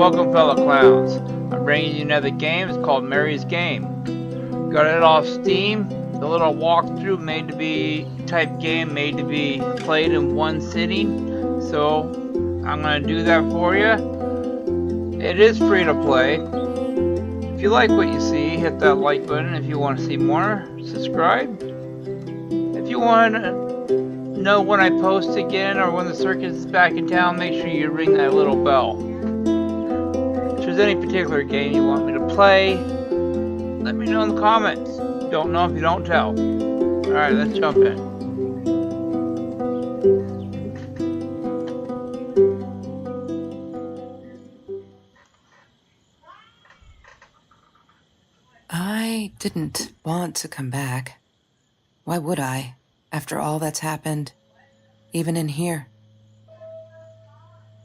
Welcome fellow clowns. I'm bringing you another game. It's called Mary's Game. Got it off Steam. The little walkthrough made to be type game made to be played in one sitting. So I'm going to do that for you. It is free to play. If you like what you see, hit that like button. If you want to see more, subscribe. If you want to know when I post again or when the circus is back in town, make sure you ring that little bell. If there's any particular game you want me to play, let me know in the comments. Don't know if you don't tell. Alright, let's jump in. I didn't want to come back. Why would I, after all that's happened, even in here?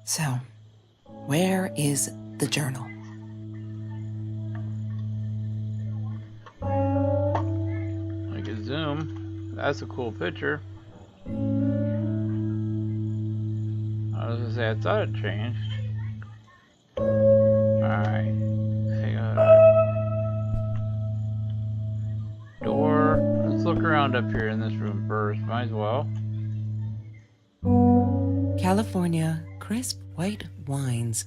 So, where is the journal? I can zoom. That's a cool picture. I was gonna say, I thought it changed. Alright. Door. Let's look around up here in this room first. Might as well. California crisp white wines.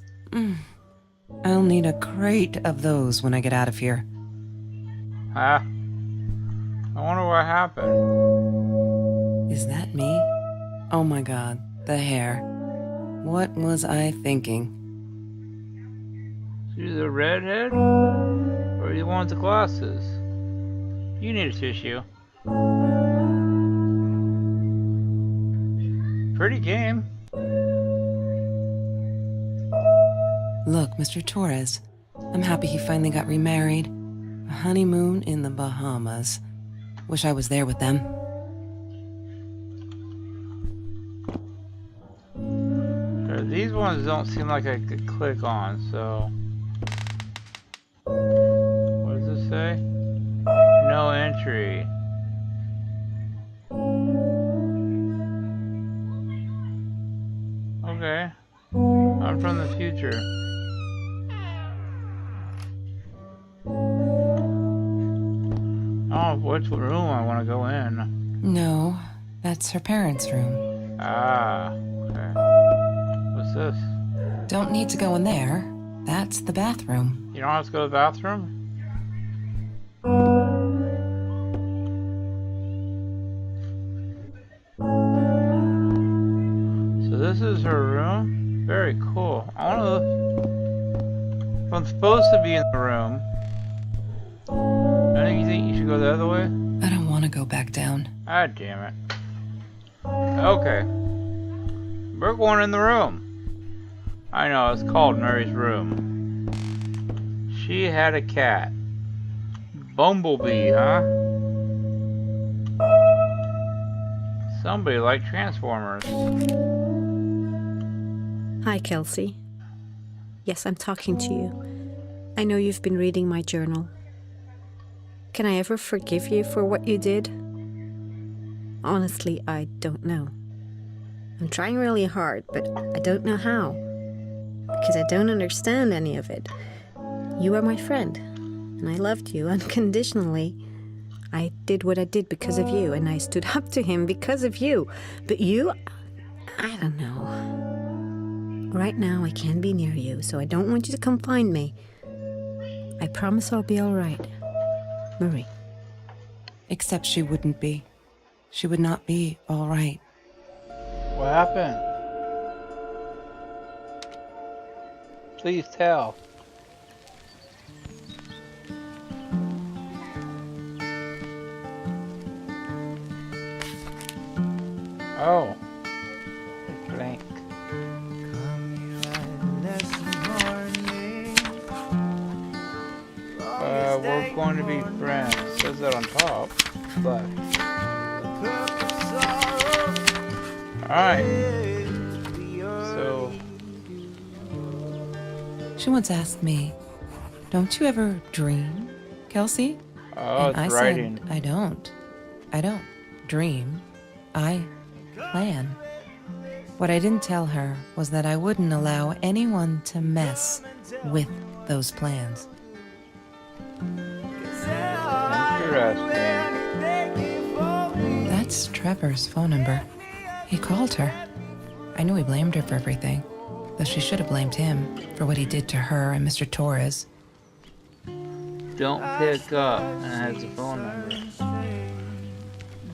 I'll need a crate of those when I get out of here. Ah. I wonder what happened. Is that me? Oh my god, the hair. What was I thinking? Is you the redhead? Or you want the glasses? You need a tissue. Pretty game. Look, Mr. Torres, I'm happy he finally got remarried. A honeymoon in the Bahamas. Wish I was there with them. These ones don't seem like I could click on, so... What does this say? No entry. Okay. I'm from the future. Oh, which room I want to go in? No, that's her parents' room. Ah, okay. What's this? Don't need to go in there. That's the bathroom. You don't have to go to the bathroom? So this is her room? Very cool. I want to look. If I'm supposed to be in the room, I think you should go the other way? I don't want to go back down. Ah, damn it. Okay. We're going in the room. I know, it's called Mary's room. She had a cat. Bumblebee, huh? Somebody liked Transformers. Hi, Kelsey. Yes, I'm talking to you. I know you've been reading my journal. Can I ever forgive you for what you did? Honestly, I don't know. I'm trying really hard, but I don't know how. Because I don't understand any of it. You are my friend, and I loved you unconditionally. I did what I did because of you, and I stood up to him because of you. But you, I don't know. Right now, I can't be near you, so I don't want you to come find me. I promise I'll be all right. Marie. Except she wouldn't be. She would not be all right. What happened? Please tell. Oh. It's blank. We're going to be friends. Says that on top. But. Alright. So. She once asked me, don't you ever dream, Kelsey? Oh, and it's I writing. said, I don't. I don't dream. I plan. What I didn't tell her was that I wouldn't allow anyone to mess with those plans. Interesting. That's Trevor's phone number. He called her. I knew he blamed her for everything, though she should have blamed him for what he did to her and Mr. Torres. Don't pick up, and it has a phone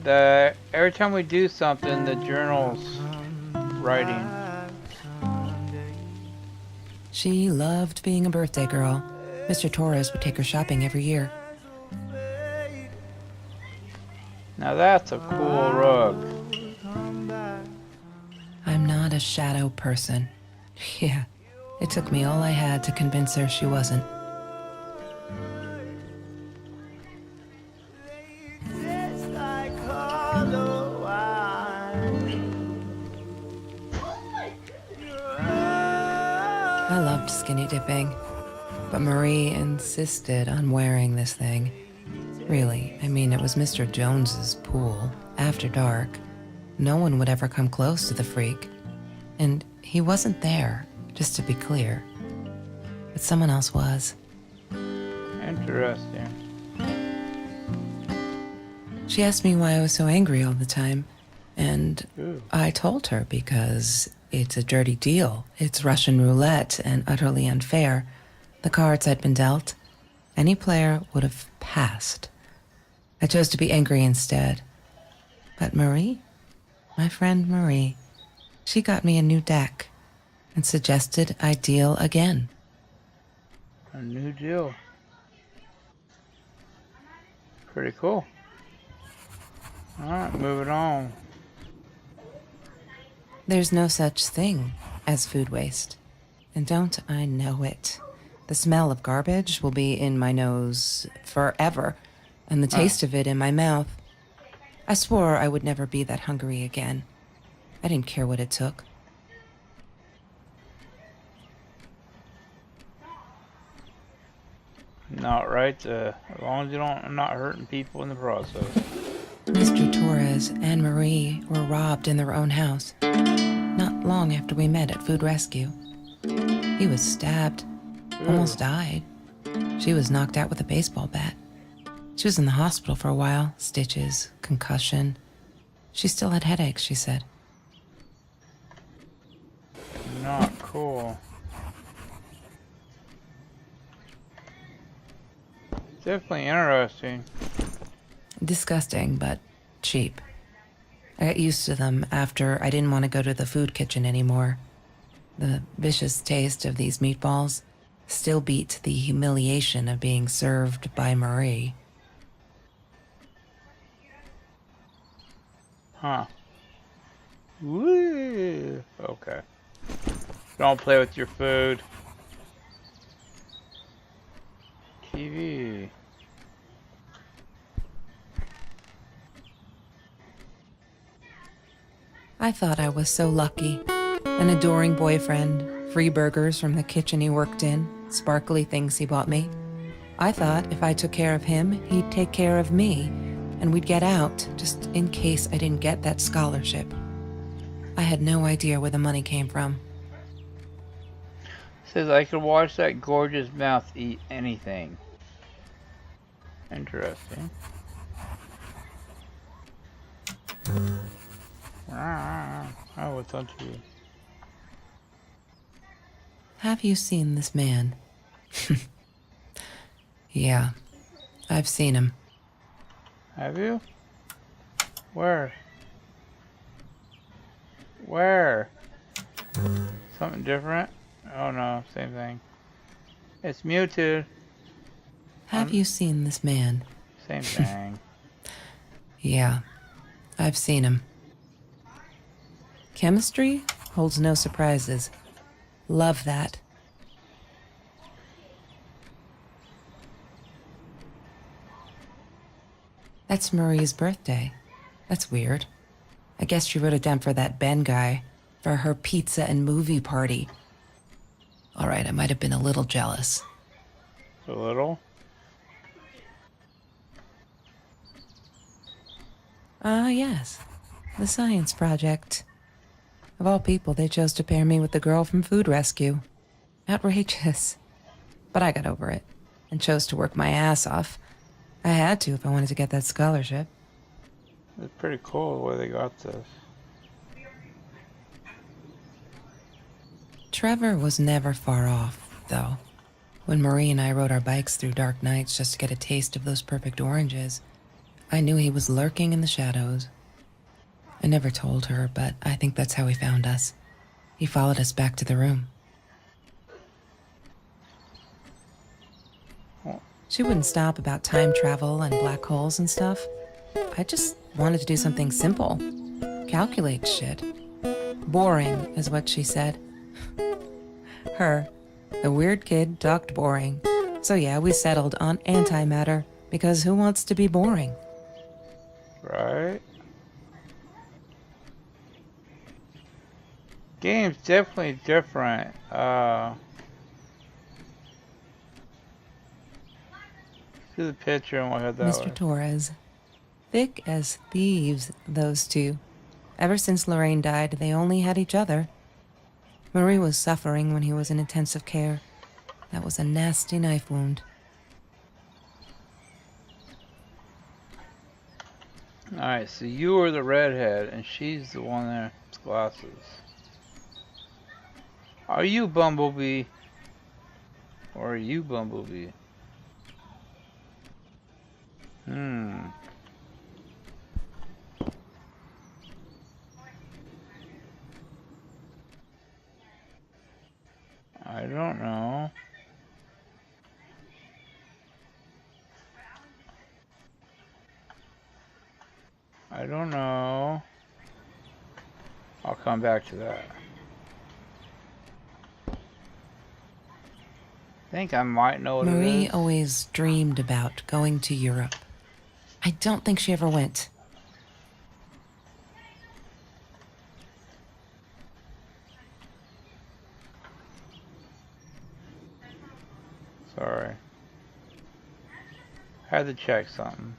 number. Every time we do something, the journal's writing. She loved being a birthday girl. Mr. Torres would take her shopping every year. Now that's a cool rug. I'm not a shadow person. Yeah, it took me all I had to convince her she wasn't. I loved skinny dipping, but Marie insisted on wearing this thing. Really, I mean, it was Mr. Jones's pool, after dark. No one would ever come close to the freak. And he wasn't there, just to be clear. But someone else was. Interesting. She asked me why I was so angry all the time, and Ooh. I told her because it's a dirty deal. It's Russian roulette and utterly unfair. The cards had been dealt. Any player would have passed. I chose to be angry instead. But Marie, my friend Marie, she got me a new deck and suggested I deal again. A new deal. Pretty cool. Alright, moving on. There's no such thing as food waste. And don't I know it? The smell of garbage will be in my nose forever, and the taste of it in my mouth. I swore I would never be that hungry again. I didn't care what it took. Not right, as long as you don't, not hurting people in the process. Mr. Torres and Marie were robbed in their own house, not long after we met at Food Rescue. He was stabbed, almost died. She was knocked out with a baseball bat. She was in the hospital for a while, stitches, concussion. She still had headaches, she said. Not cool. Definitely interesting. Disgusting, but cheap. I got used to them after I didn't want to go to the food kitchen anymore. The vicious taste of these meatballs still beat the humiliation of being served by Marie. Huh. Woo. Okay. Don't play with your food. TV. I thought I was so lucky. An adoring boyfriend, free burgers from the kitchen he worked in, sparkly things he bought me. I thought if I took care of him, he'd take care of me, and we'd get out, just in case I didn't get that scholarship. I had no idea where the money came from. Says I could watch that gorgeous mouth eat anything. Interesting. Oh, what's on TV? Have you seen this man? Yeah, I've seen him. Have you? Where? Where? Something different? Oh no, same thing. It's muted. Have you seen this man? Same thing. Yeah, I've seen him. Chemistry holds no surprises. Love that. That's Marie's birthday. That's weird. I guess she wrote it down for that Ben guy, for her pizza and movie party. All right, I might have been a little jealous. A little? Ah, yes. The science project. Of all people, they chose to pair me with the girl from Food Rescue. Outrageous. But I got over it and chose to work my ass off. I had to if I wanted to get that scholarship. It's pretty cool the way they got this. Trevor was never far off, though. When Marie and I rode our bikes through dark nights just to get a taste of those perfect oranges, I knew he was lurking in the shadows. I never told her, but I think that's how he found us. He followed us back to the room. She wouldn't stop about time travel and black holes and stuff. I just wanted to do something simple. Calculate shit. Boring is what she said. Her, the weird kid, talked boring. So yeah, we settled on antimatter, because who wants to be boring? Right? Game's definitely different. See the picture and what that Mr. was. Torres. Thick as thieves, those two. Ever since Lorraine died, they only had each other. Marie was suffering when he was in intensive care. That was a nasty knife wound. Alright, so you are the redhead, and she's the one there with glasses. Are you Bumblebee? Or are you Bumblebee? I don't know. I don't know. I'll come back to that. I think I might know what it Marie is. always dreamed about going to Europe. I don't think she ever went. Sorry. Had to check something.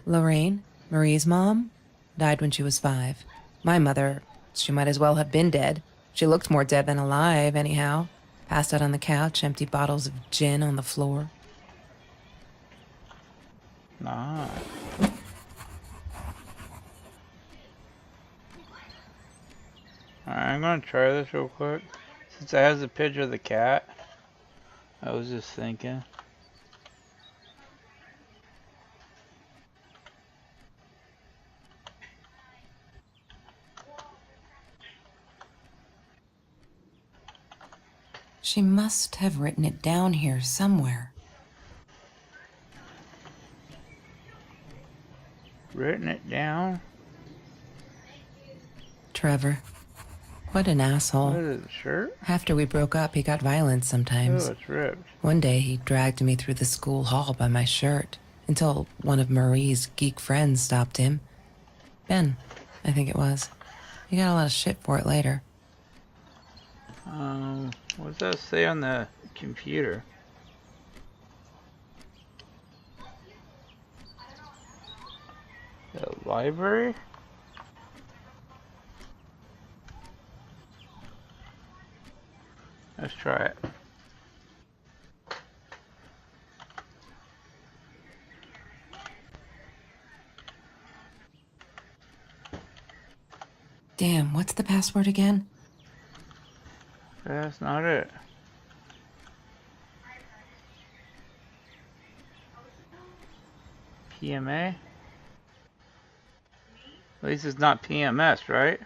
Lorraine, Marie's mom, died when she was 5. My mother, she might as well have been dead. She looked more dead than alive, anyhow. Passed out on the couch, empty bottles of gin on the floor. Nah. Alright, I'm gonna try this real quick. Since it has a picture of the cat, I was just thinking. She must have written it down here somewhere. Written it down? Trevor. What an asshole. What is it, shirt? After we broke up, he got violent sometimes. Oh, it's ripped. One day, he dragged me through the school hall by my shirt until one of Marie's geek friends stopped him. Ben, I think it was. He got a lot of shit for it later. What does that say on the computer? The library? Let's try it. Damn, what's the password again? That's not it. PMA? At least it's not PMS, right?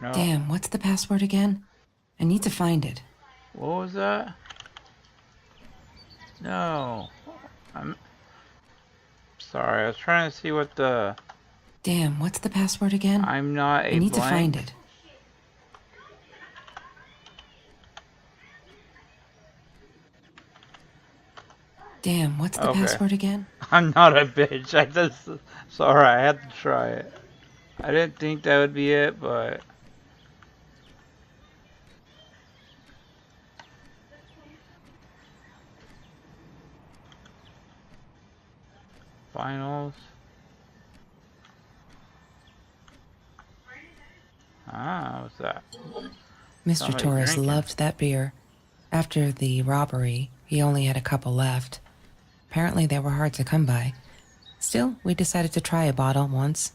No. Damn, what's the password again? I need to find it. What was that? No. I'm sorry, I was trying to see what the... Damn, what's the password again? I'm not a I need blank. to find it. Damn, what's the password again? I'm not a bitch. I just... Sorry, I had to try it. I didn't think that would be it, but... Finals. Ah, what's that? Mr. Somebody Torres drinking. loved that beer. After the robbery, he only had a couple left. Apparently, they were hard to come by. Still, we decided to try a bottle once.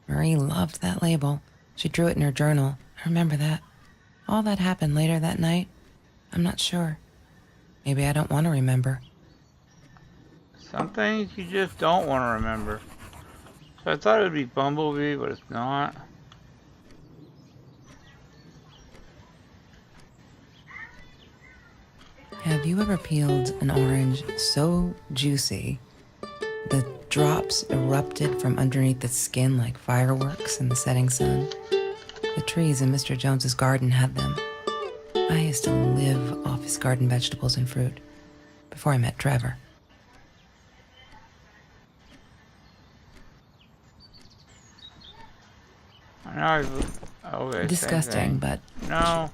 Marie loved that label. She drew it in her journal. I remember that. All that happened later that night, I'm not sure. Maybe I don't want to remember. Some things you just don't want to remember. So I thought it would be Bumblebee, but it's not. Have you ever peeled an orange so juicy the drops erupted from underneath the skin like fireworks in the setting sun? The trees in Mr. Jones's garden had them. I used to live off his garden vegetables and fruit before I met Trevor. I know okay, Disgusting, but no.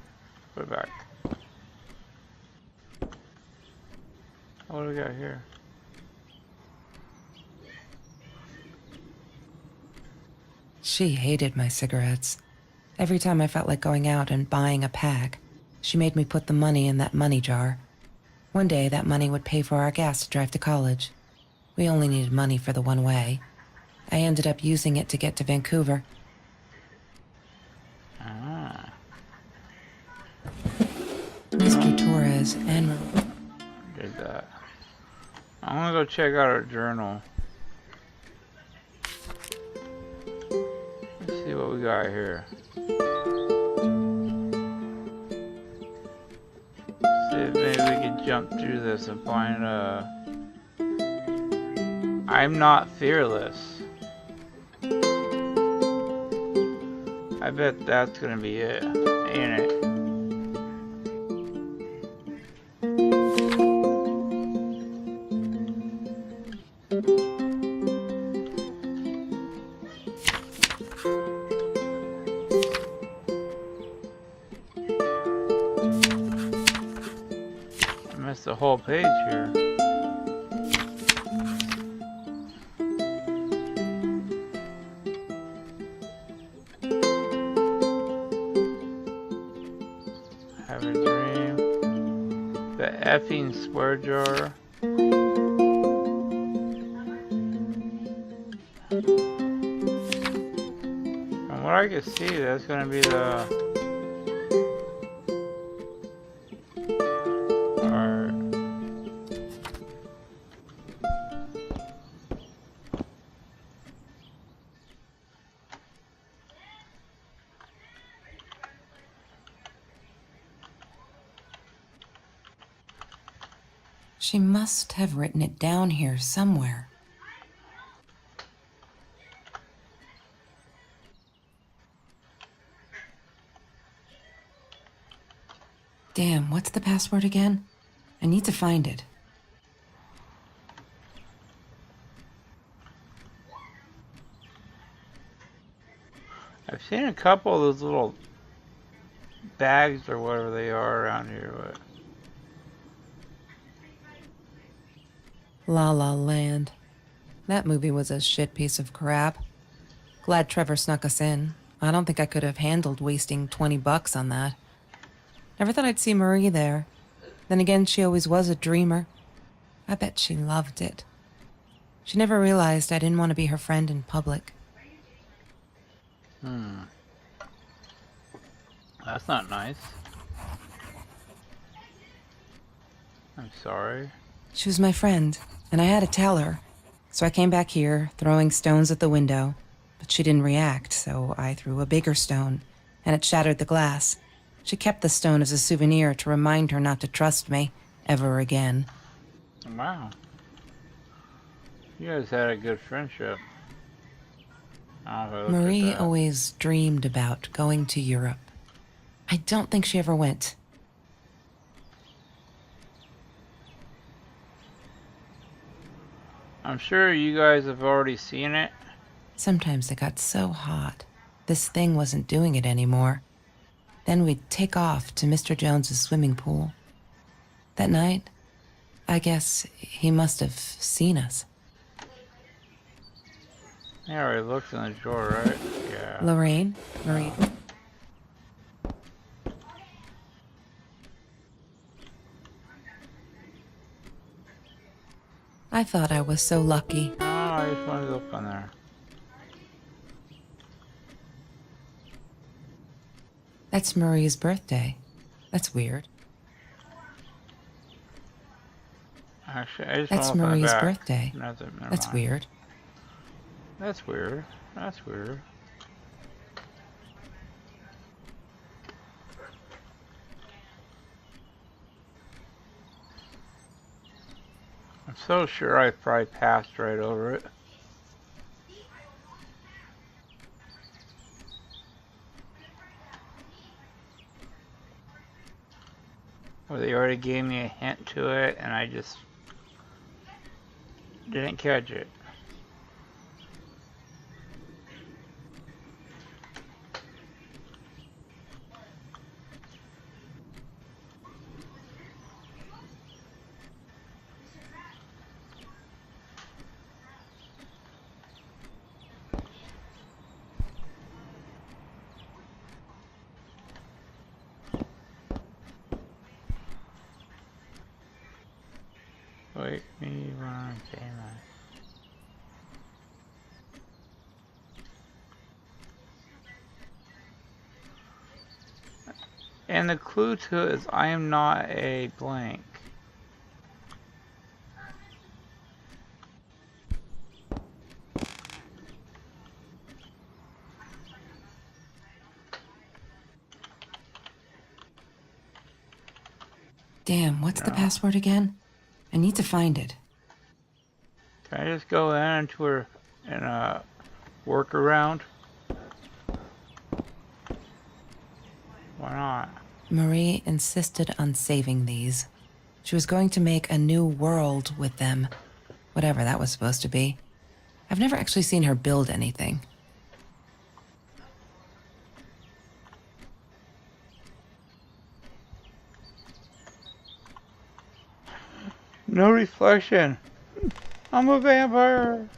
Put it back. What do we got here? she hated my cigarettes. Every time I felt like going out and buying a pack, she made me put the money in that money jar. One day, that money would pay for our gas to drive to college. We only needed money for the one way. I ended up using it to get to Vancouver. Ah. Mr. Torres and Marie. Did that. I'm gonna go check out our journal. Let's see what we got here. See if maybe we can jump through this and find I'm not fearless. I bet that's gonna be it, ain't it? I missed the whole page here. Have a dream. The effing swear jar. From what I can see, that's gonna be the. Alright. She must have written it down here somewhere. Damn, what's the password again? I need to find it. I've seen a couple of those little bags or whatever they are around here, but La La Land. That movie was a shit piece of crap. Glad Trevor snuck us in. I don't think I could have handled wasting $20 on that. Never thought I'd see Marie there. Then again, she always was a dreamer. I bet she loved it. She never realized I didn't want to be her friend in public. that's not nice. I'm sorry. She was my friend, and I had to tell her. So I came back here, throwing stones at the window. But she didn't react, so I threw a bigger stone, and it shattered the glass. She kept the stone as a souvenir to remind her not to trust me ever again. Wow. You guys had a good friendship. Marie always dreamed about going to Europe. I don't think she ever went. I'm sure you guys have already seen it. Sometimes it got so hot, this thing wasn't doing it anymore. Then we'd take off to Mr. Jones's swimming pool. That night, I guess he must have seen us. I already looked in the drawer, right? Yeah. Lorraine? Marie? I thought I was so lucky. Oh, I just wanted to look on there. That's Marie's birthday. That's weird. Actually, I just want That's to look on the Marie's back. birthday. Nothing, never That's mind. weird. That's weird. That's weird. I'm so sure I probably passed right over it. Or they already gave me a hint to it and I just didn't catch it. Wait, me run, camera. And the clue to it is I am not a blank. Damn, what's the No. password again? I need to find it. Can I just go into her and work around? Why not? Marie insisted on saving these. She was going to make a new world with them, whatever that was supposed to be. I've never actually seen her build anything. No reflection. I'm a vampire.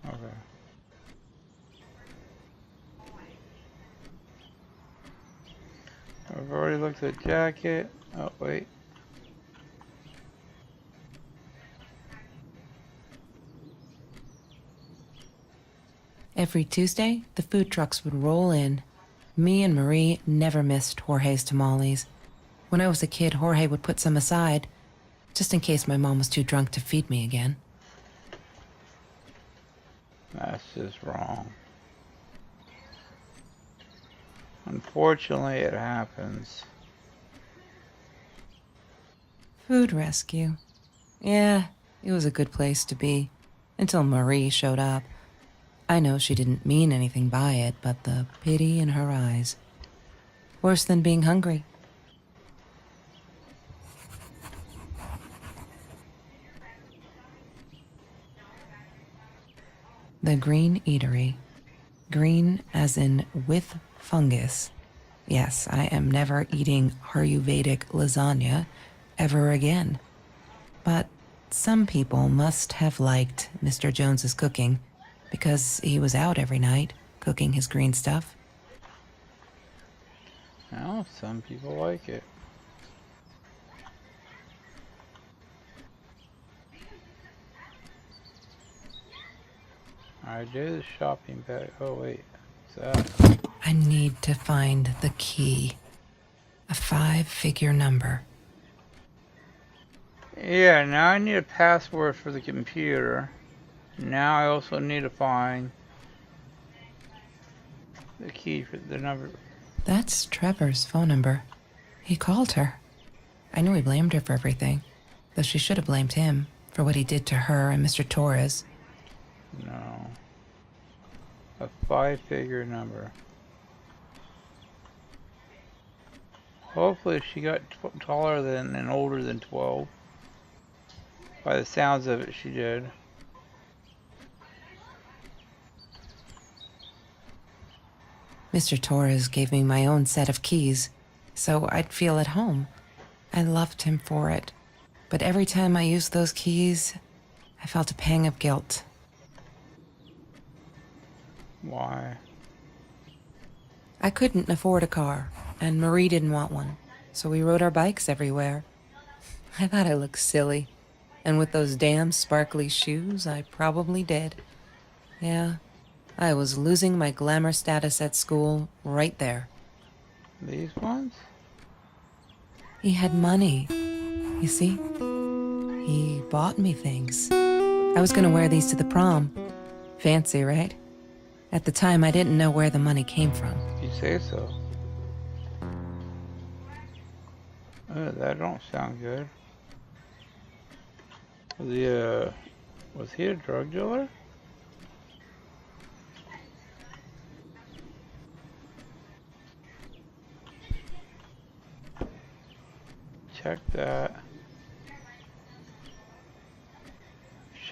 Okay. I've already looked at jacket. Oh, wait. Every Tuesday, the food trucks would roll in. Me and Marie never missed Jorge's tamales. When I was a kid, Jorge would put some aside, just in case my mom was too drunk to feed me again. That's just wrong. Unfortunately, it happens. Food rescue. Yeah, it was a good place to be. Until Marie showed up. I know she didn't mean anything by it, but the pity in her eyes. Worse than being hungry. The Green Eatery. Green as in with fungus. Yes, I am never eating Ayurvedic lasagna ever again. But some people must have liked Mr. Jones's cooking because he was out every night cooking his green stuff. Well, some people like it. I did a shopping bag. Oh, wait. What's that? I need to find the key. A 5-figure number. Yeah, now I need a password for the computer. Now I also need to find the key for the number. That's Trevor's phone number. He called her. I knew he blamed her for everything, though she should have blamed him for what he did to her and Mr. Torres. No. A 5-figure number. Hopefully she got taller than and older than 12. By the sounds of it, she did. Mr. Torres gave me my own set of keys, so I'd feel at home. I loved him for it. But every time I used those keys, I felt a pang of guilt. Why? I couldn't afford a car, and Marie didn't want one, so we rode our bikes everywhere. I thought I looked silly, and with those damn sparkly shoes, I probably did. Yeah, I was losing my glamour status at school right there. These ones? He had money, you see? He bought me things. I was gonna wear these to the prom. Fancy, right? At the time, I didn't know where the money came from. You say so. That don't sound good. Was he a drug dealer? Check that.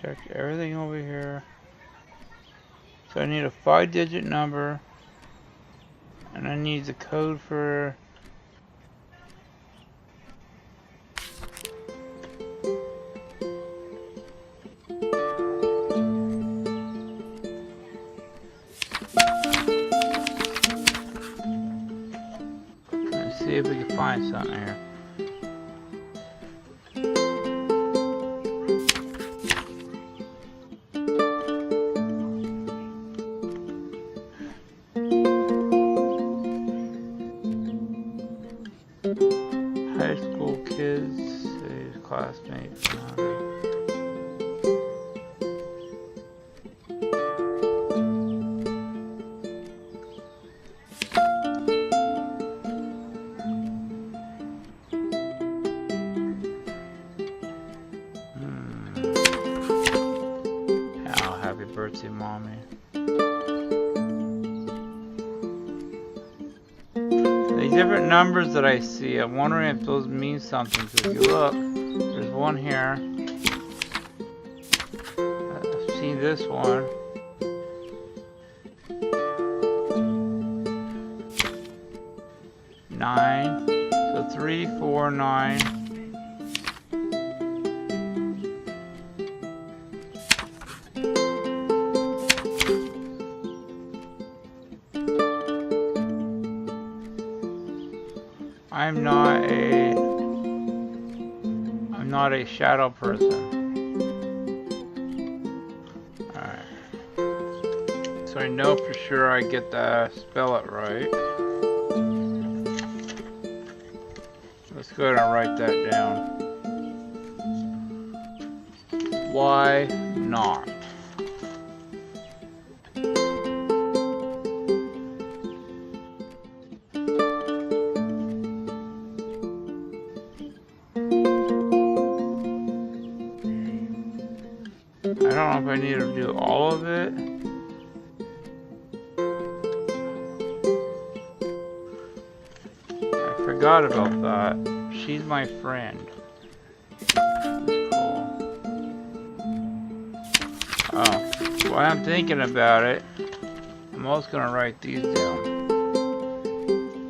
Check everything over here. So I need a 5-digit number. And I need the code for... Let's see if we can find something here. High school kids, his classmates. Oh, happy birthday, mommy. The different numbers that I see, I'm wondering if those mean something. So if you look, there's one here. I've seen this one. Nine. So 3, 4, 9. I'm not a shadow person. Alright. So I know for sure I get to spell it right. Let's go ahead and write that down. Why not? I don't know if I need to do all of it. I forgot about that. She's my friend. That's cool. Oh, while I'm thinking about it, I'm also gonna write these down.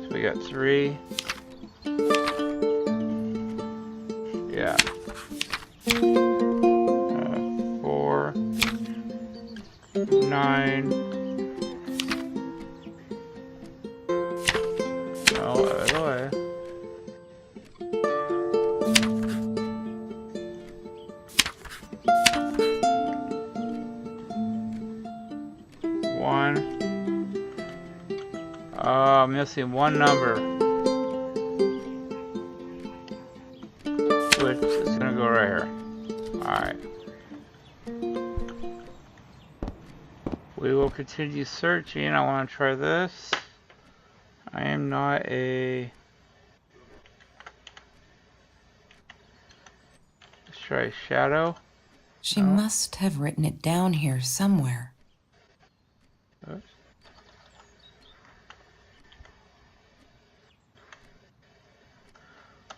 So we got 3. Yeah. 4, 9. Oh, anyway. 1. Oh, I'm missing one number. Which is gonna go right here. Alright. We will continue searching. I want to try this. I am not a... Let's try shadow. She must have written it down here somewhere. Oops.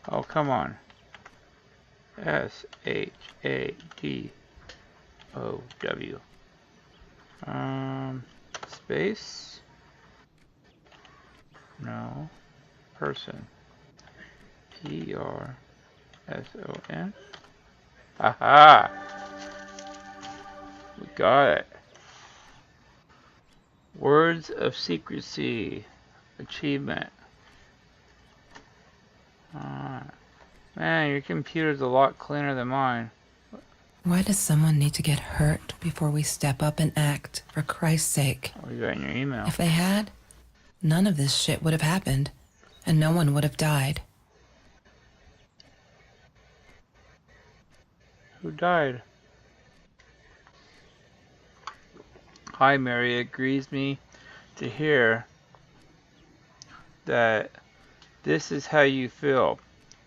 Oh, come on. SHADOW. Space. No. Person. PRSON. Aha! We got it. Words of secrecy. Achievement. Alright. Man, your computer's a lot cleaner than mine. Why does someone need to get hurt before we step up and act, for Christ's sake? What you got in your email? If they had, none of this shit would have happened, and no one would have died. Who died? Hi, Mary. It grieves me to hear that this is how you feel,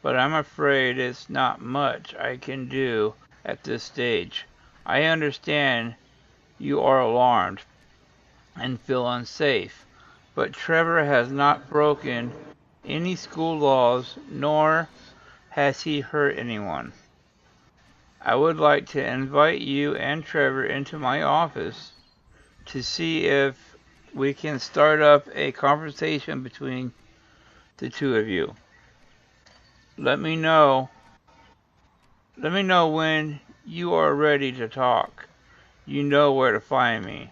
but I'm afraid it's not much I can do at this stage. I understand you are alarmed and feel unsafe, but Trevor has not broken any school laws, nor has he hurt anyone. I would like to invite you and Trevor into my office to see if we can start up a conversation between the two of you. Let me know when you are ready to talk. You know where to find me.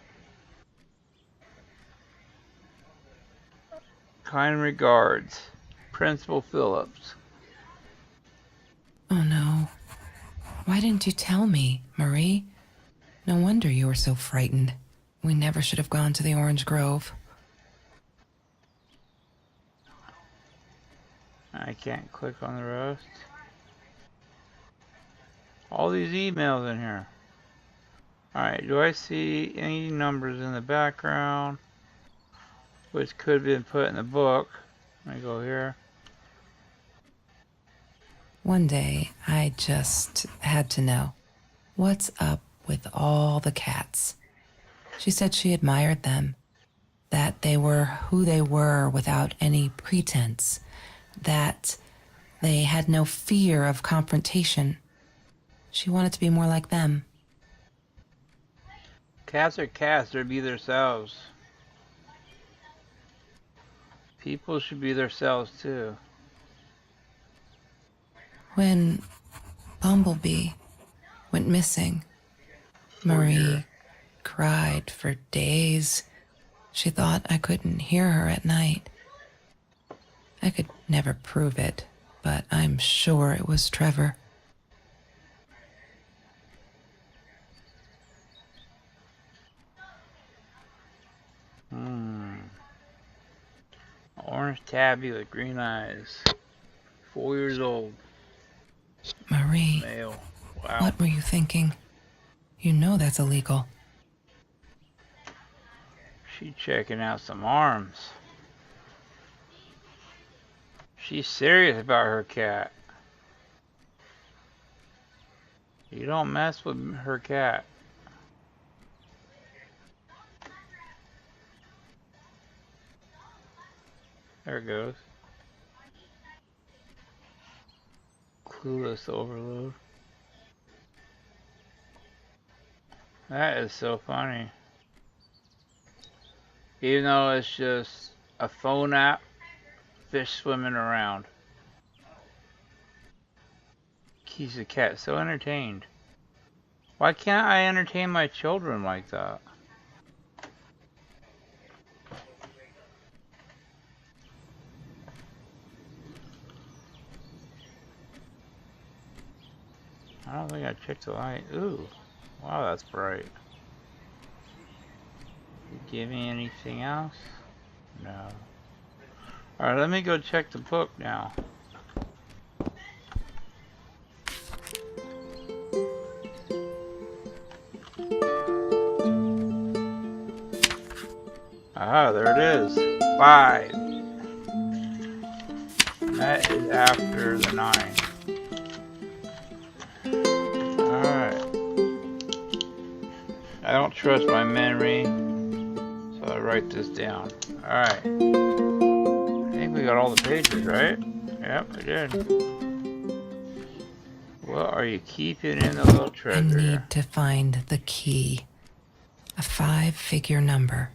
Kind regards, Principal Phillips. Oh no. Why didn't you tell me, Marie? No wonder you were so frightened. We never should have gone to the orange grove. I can't click on the rest. All these emails in here. Alright, do I see any numbers in the background? Which could have been put in the book. Let me go here. One day, I just had to know. What's up with all the cats? She said she admired them. That they were who they were without any pretense. That they had no fear of confrontation. She wanted to be more like them. Cats are cats, they'll be themselves. People should be themselves too. When Bumblebee went missing, Marie cried for days. She thought I couldn't hear her at night. I could never prove it, but I'm sure it was Trevor. Orange tabby with green eyes. 4 years old. Marie, Male. Wow. what were you thinking? You know that's illegal. She checking out some arms. She's serious about her cat. You don't mess with her cat. There it goes. Clueless overload. That is so funny. Even though it's just a phone app, fish swimming around. Keeps the cat so entertained. Why can't I entertain my children like that? I don't think I checked the light. Ooh, wow, that's bright. You give me anything else? No. Alright, let me go check the book now. Ah, there it is. 5. That is after the 9. I don't trust my memory, so I write this down. Alright. I think we got all the pages, right? Yep, we did. What are you keeping in the little treasure? I need to find the key. A 5-figure number.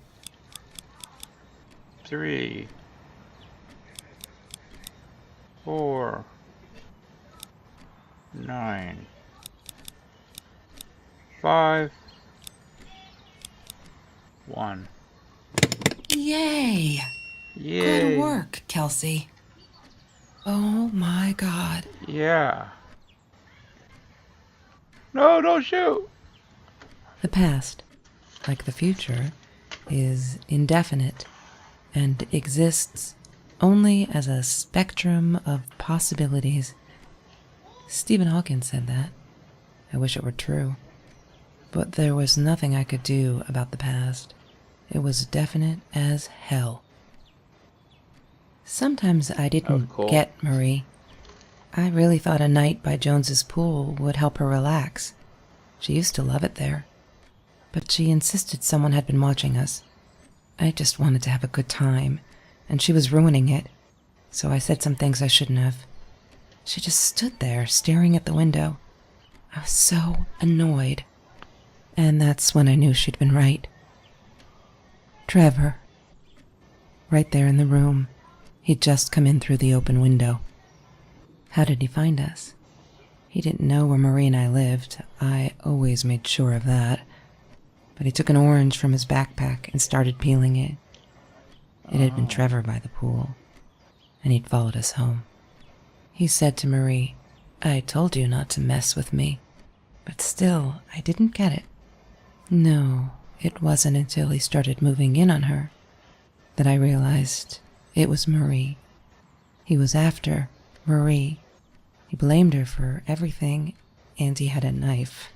3, 4, 9, 5, 1. Yay! Good Yay. work, Kelsey. Oh my God. Yeah. No, don't shoot. The past, like the future, is indefinite and exists only as a spectrum of possibilities. Stephen Hawking said that. I wish it were true. But there was nothing I could do about the past. It was definite as hell. Sometimes I That was didn't cool. get Marie. I really thought a night by Jones's pool would help her relax. She used to love it there. But she insisted someone had been watching us. I just wanted to have a good time, and she was ruining it, so I said some things I shouldn't have. She just stood there, staring at the window. I was so annoyed. And that's when I knew she'd been right. Trevor. Right there in the room. He'd just come in through the open window. How did he find us? He didn't know where Marie and I lived. I always made sure of that. But he took an orange from his backpack and started peeling it. It had been Trevor by the pool, and he'd followed us home. He said to Marie, "I told you not to mess with me." But still, I didn't get it. No, it wasn't until he started moving in on her that I realized it was Marie. He was after Marie. He blamed her for everything, and he had a knife.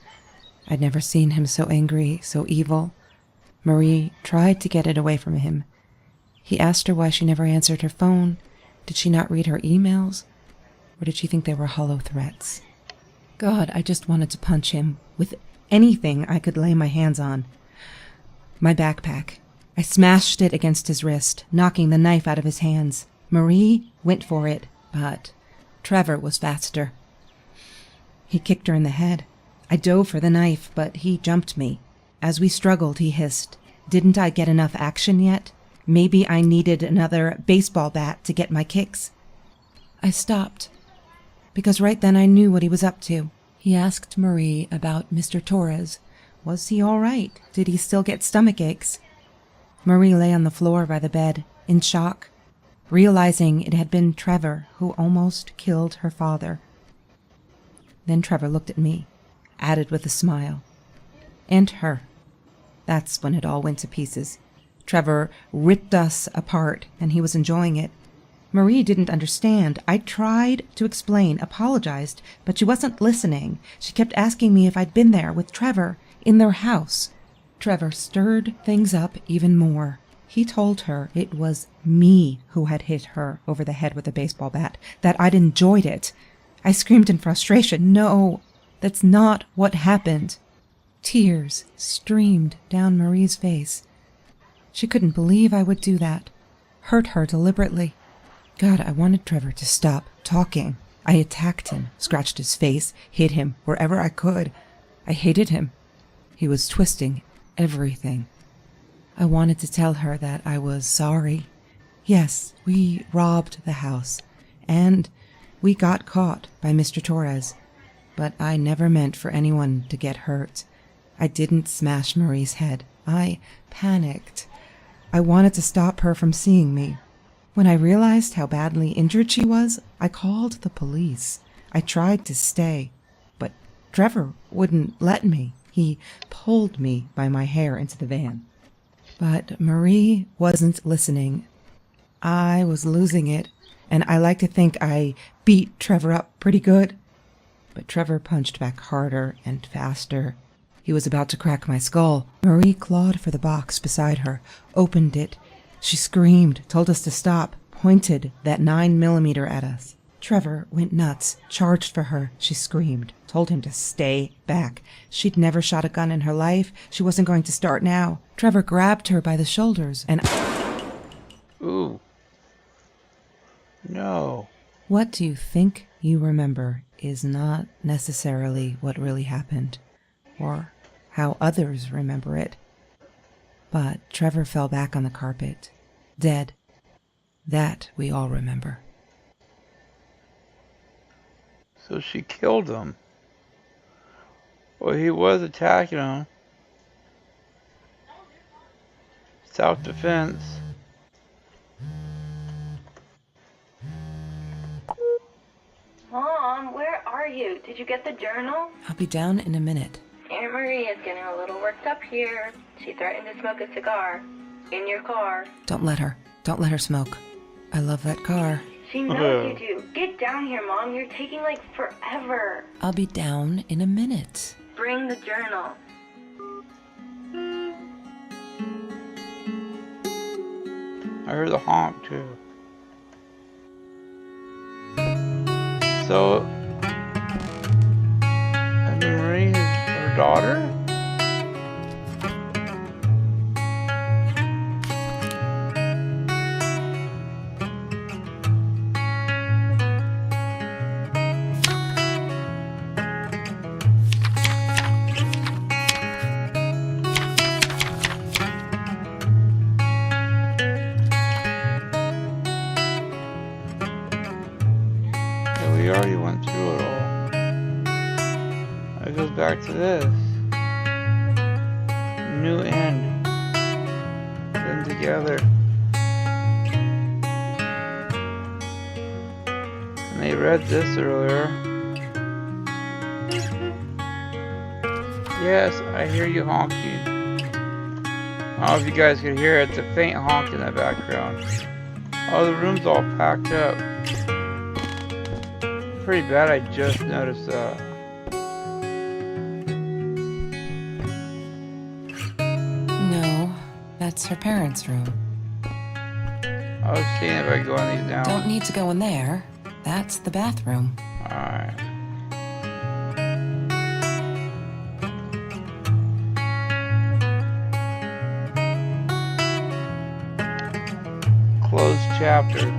I'd never seen him so angry, so evil. Marie tried to get it away from him. He asked her why she never answered her phone. Did she not read her emails? Or did she think they were hollow threats? God, I just wanted to punch him with anything I could lay my hands on. My backpack. I smashed it against his wrist, knocking the knife out of his hands. Marie went for it, but Trevor was faster. He kicked her in the head. I dove for the knife, but he jumped me. As we struggled, he hissed, "Didn't I get enough action yet? Maybe I needed another baseball bat to get my kicks." I stopped, because right then I knew what he was up to. He asked Marie about Mr. Torres. Was he all right? Did he still get stomach aches? Marie lay on the floor by the bed, in shock, realizing it had been Trevor who almost killed her father. Then Trevor looked at me, added with a smile. And her. That's when it all went to pieces. Trevor ripped us apart, and he was enjoying it. Marie didn't understand. I tried to explain, apologized, but she wasn't listening. She kept asking me if I'd been there with Trevor in their house. Trevor stirred things up even more. He told her it was me who had hit her over the head with a baseball bat, that I'd enjoyed it. I screamed in frustration, "No, that's not what happened." Tears streamed down Marie's face. She couldn't believe I would do that, hurt her deliberately. God, I wanted Trevor to stop talking. I attacked him, scratched his face, hit him wherever I could. I hated him. He was twisting everything. I wanted to tell her that I was sorry. Yes, we robbed the house, and we got caught by Mr. Torres, but I never meant for anyone to get hurt. I didn't smash Marie's head. I panicked. I wanted to stop her from seeing me. When I realized how badly injured she was, I called the police. I tried to stay, but Trevor wouldn't let me. He pulled me by my hair into the van. But Marie wasn't listening. I was losing it, and I like to think I beat Trevor up pretty good. But Trevor punched back harder and faster. He was about to crack my skull. Marie clawed for the box beside her, opened it. She screamed, told us to stop, pointed that 9mm at us. Trevor went nuts, charged for her. She screamed, told him to stay back. She'd never shot a gun in her life. She wasn't going to start now. Trevor grabbed her by the shoulders and... Ooh. No. What do you think you remember is not necessarily what really happened, or how others remember it. But Trevor fell back on the carpet, dead. That we all remember. So she killed him. Well, he was attacking him. Self-defense. you? Did you get the journal? I'll be down in a minute. Aunt Marie is getting a little worked up here. She threatened to smoke a cigar. In your car. Don't let her. Don't let her smoke. I love that car. She knows you do. Get down here, Mom. You're taking like forever. I'll be down in a minute. Bring the journal. I heard the honk too. So, Marie is her daughter? We already went through it all. It goes back to this. New end. Them together. And they read this earlier. Yes, I hear you honking. I don't know if you guys could hear it, the faint honk in the background. Oh, the room's all packed up. Pretty bad, I just noticed that. No, that's her parents' room. I was seeing if I go on these now. Don't need to go in there. That's the bathroom. Alright. Closed chapter.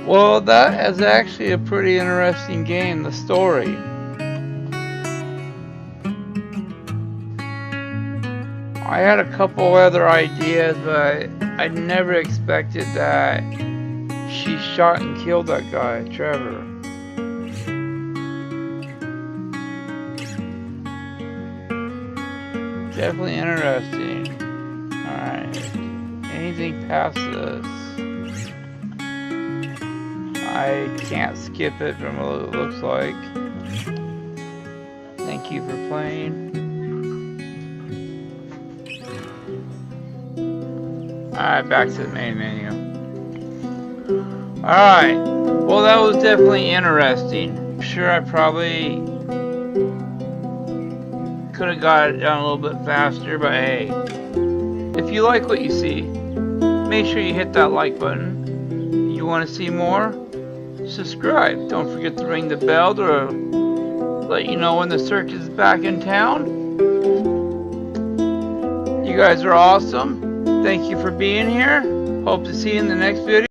Well, that is actually a pretty interesting game, the story. I had a couple other ideas, but I never expected that she shot and killed that guy, Trevor. Definitely interesting. Alright. Anything past this? I can't skip it from what it looks like. Thank you for playing. Alright, back to the main menu. Alright, well that was definitely interesting. I'm sure I probably could have got it done a little bit faster, but hey. If you like what you see, make sure you hit that like button. You want to see more? Subscribe. Don't forget to ring the bell to let you know when the circus is back in town. You guys are awesome. Thank you for being here. Hope to see you in the next video.